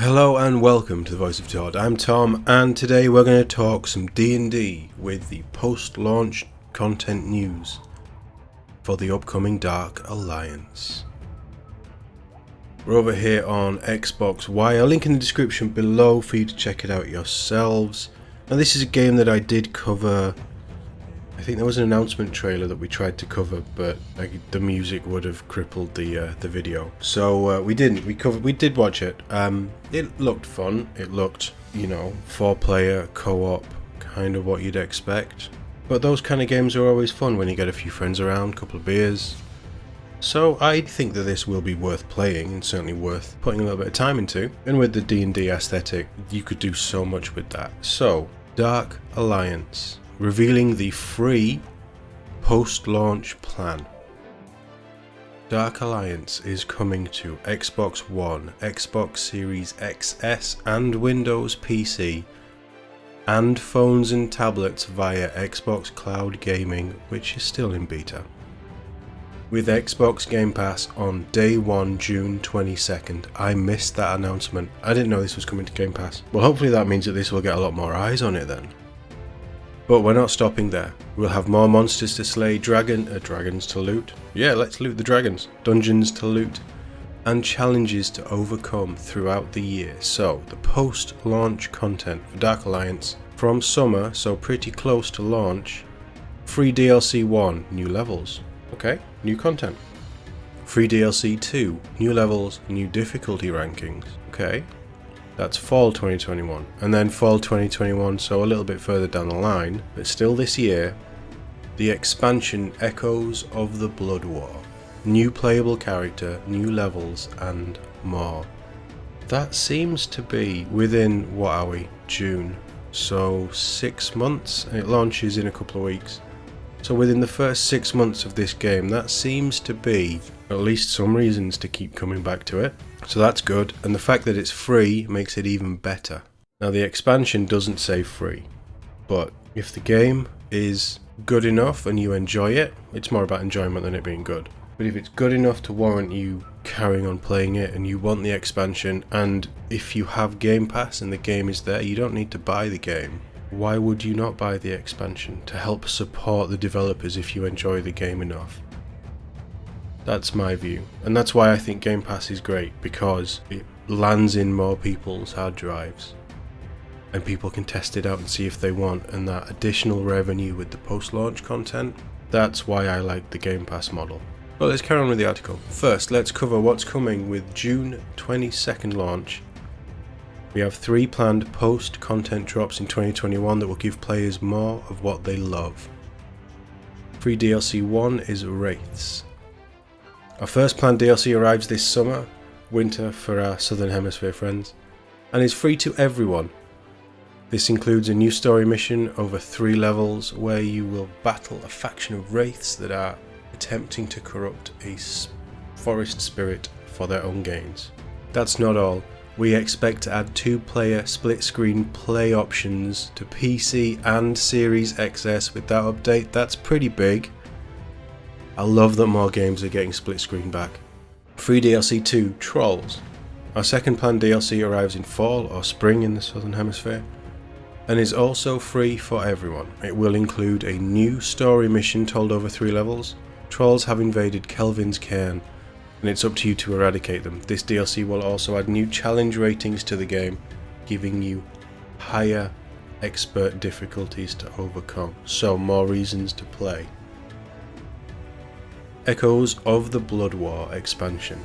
Hello and welcome to the Voice of TOD. I'm Tom, and today we're going to talk some D&D with the post-launch content news for the upcoming Dark Alliance. We're over here on Xbox Y. I'll link in the description below for you to check it out yourselves. Now this is a game that I did cover. I think there was an announcement trailer that we tried to cover, but the music would have crippled the video. So we didn't. We did watch it. It looked fun. It looked, 4-player co-op, kind of what you'd expect. But those kind of games are always fun when you get a few friends around, a couple of beers. So I think that this will be worth playing and certainly worth putting a little bit of time into. And with the D&D aesthetic, you could do so much with that. So, Dark Alliance, revealing the free post-launch plan. Dark Alliance is coming to Xbox One, Xbox Series XS and Windows PC, and phones and tablets via Xbox Cloud Gaming, which is still in beta. With Xbox Game Pass on day 1, June 22nd. I missed that announcement. I didn't know this was coming to Game Pass. Well, hopefully that means that this will get a lot more eyes on it then. But we're not stopping there. We'll have more monsters to slay, dragons to loot. Yeah, let's loot the dragons. Dungeons to loot, and challenges to overcome throughout the year. So, the post-launch content for Dark Alliance from summer, so pretty close to launch. Free DLC 1, new levels. Okay, new content. Free DLC 2, new levels, new difficulty rankings. Okay. That's fall 2021, and then fall 2021, so a little bit further down the line, but still this year, the expansion Echoes of the Blood War. New playable character, new levels, and more. That seems to be within, what are we, June, so 6 months, and it launches in a couple of weeks. So within the first 6 months of this game, that seems to be at least some reasons to keep coming back to it. So that's good, and the fact that it's free makes it even better. Now the expansion doesn't say free, but if the game is good enough and you enjoy it, it's more about enjoyment than it being good. But if it's good enough to warrant you carrying on playing it and you want the expansion, and if you have Game Pass and the game is there, you don't need to buy the game. Why would you not buy the expansion to help support the developers if you enjoy the game enough? That's my view, and that's why I think Game Pass is great, because it lands in more people's hard drives and people can test it out and see if they want, and that additional revenue with the post-launch content, that's why I like the Game Pass model. Well, let's carry on with the article. First, let's cover what's coming with June 22nd launch. We have 3 planned post-content drops in 2021 that will give players more of what they love. Free DLC 1 is Wraiths. Our first planned DLC arrives this summer, winter for our Southern Hemisphere friends, and is free to everyone. This includes a new story mission over 3 levels where you will battle a faction of wraiths that are attempting to corrupt a forest spirit for their own gains. That's not all. We expect to add 2-player split-screen play options to PC and Series XS with that update. That's pretty big. I love that more games are getting split screen back. Free DLC 2, Trolls. Our second planned DLC arrives in fall or spring in the Southern Hemisphere, and is also free for everyone. It will include a new story mission told over 3 levels. Trolls have invaded Kelvin's cairn, and it's up to you to eradicate them. This DLC will also add new challenge ratings to the game, giving you higher expert difficulties to overcome, so more reasons to play. Echoes of the Blood War expansion.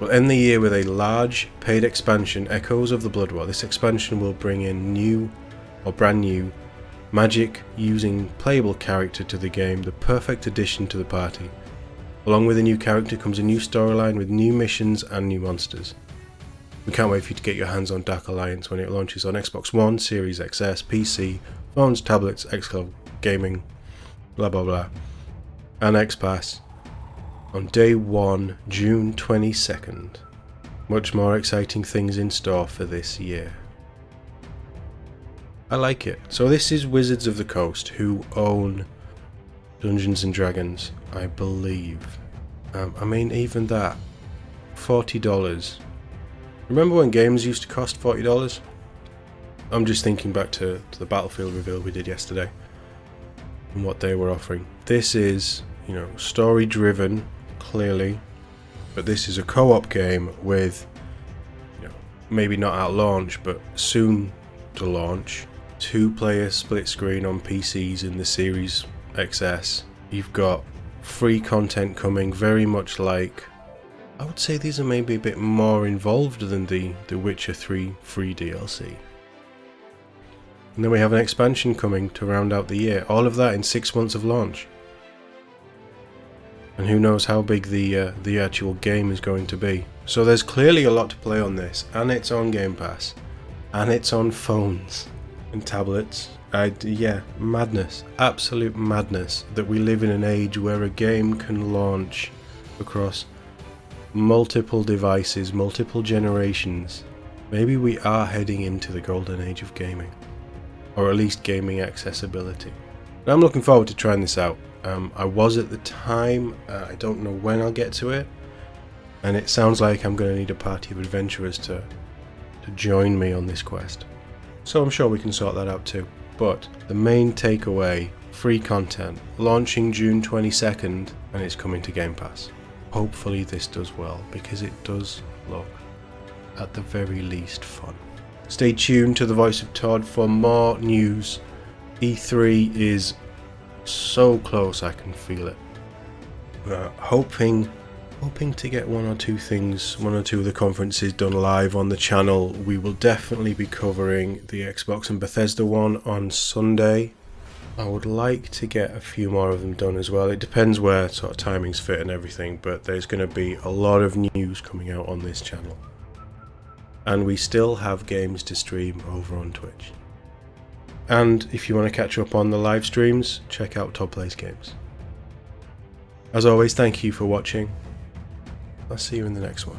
We'll end the year with a large paid expansion, Echoes of the Blood War. This expansion will bring in new or brand new magic using playable character to the game, the perfect addition to the party. Along with a new character comes a new storyline with new missions and new monsters. We can't wait for you to get your hands on Dark Alliance when it launches on Xbox One, Series XS, PC, phones, tablets, xCloud Gaming, blah blah blah, and X-Pass on day 1, June 22nd. Much more exciting things in store for this year. I like it. So this is Wizards of the Coast, who own Dungeons and Dragons, I believe. I mean, even that, $40 Remember when games used to cost $40? I'm just thinking back to the Battlefield reveal we did yesterday and what they were offering. This is, story driven, clearly, but this is a co-op game with, maybe not at launch, but soon to launch. 2-player split screen on PCs in the Series XS. You've got free content coming, very much like, I would say these are maybe a bit more involved than the Witcher 3 free DLC. And then we have an expansion coming to round out the year. All of that in 6 months of launch. And who knows how big the actual game is going to be. So there's clearly a lot to play on this, and it's on Game Pass, and it's on phones and tablets. Madness, absolute madness that we live in an age where a game can launch across multiple devices, multiple generations. Maybe we are heading into the golden age of gaming, or at least gaming accessibility. And I'm looking forward to trying this out. I was at the time, I don't know when I'll get to it, and it sounds like I'm going to need a party of adventurers to join me on this quest. So I'm sure we can sort that out too. But the main takeaway, free content, launching June 22nd, and it's coming to Game Pass. Hopefully this does well, because it does look, at the very least, fun. Stay tuned to the Voice of TOD for more news. E3 is so close, I can feel it. Hoping to get one or two of the conferences done live on the channel. We will definitely be covering the Xbox and Bethesda one on Sunday. I would like to get a few more of them done as well. It depends where sort of timings fit and everything, but there's going to be a lot of news coming out on this channel. And we still have games to stream over on Twitch. And if you want to catch up on the live streams, check out Todd Plays Games. As always, thank you for watching. I'll see you in the next one.